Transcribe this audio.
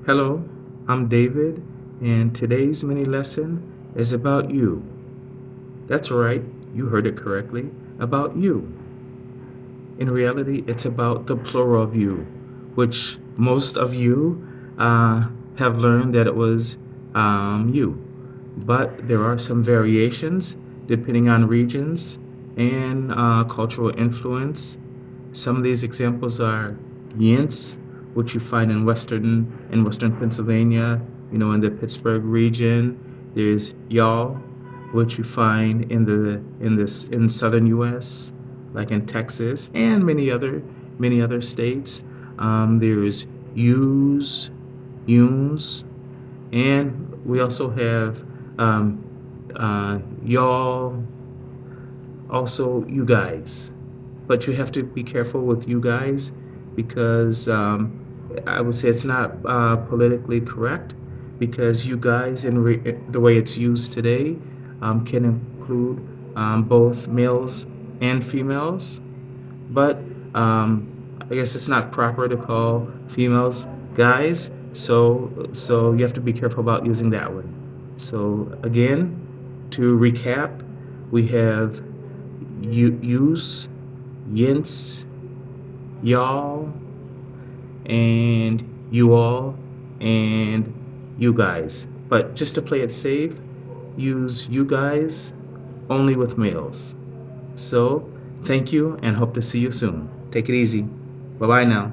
Hello, I'm David, and today's mini lesson is about you. That's right, you heard it correctly, about you. In reality, it's about the plural of you, which most of you uh, have learned that it was you. But there are some variations depending on regions and cultural influence. Some of these examples are yints, which you find in western Pennsylvania, in the Pittsburgh region. There's y'all, which you find in southern U.S., like in Texas and many other states. There's yous, yuns, and we also have um, y'all, also you guys. But you have to be careful with you guys because I would say it's not politically correct because you guys, the way it's used today, can include both males and females. But I guess it's not proper to call females guys, so you have to be careful about using that one. So again, to recap, we have use, yints, y'all, and you all, and you guys. But just to play it safe, use you guys only with males. So thank you and hope to see you soon. Take it easy. Bye bye now.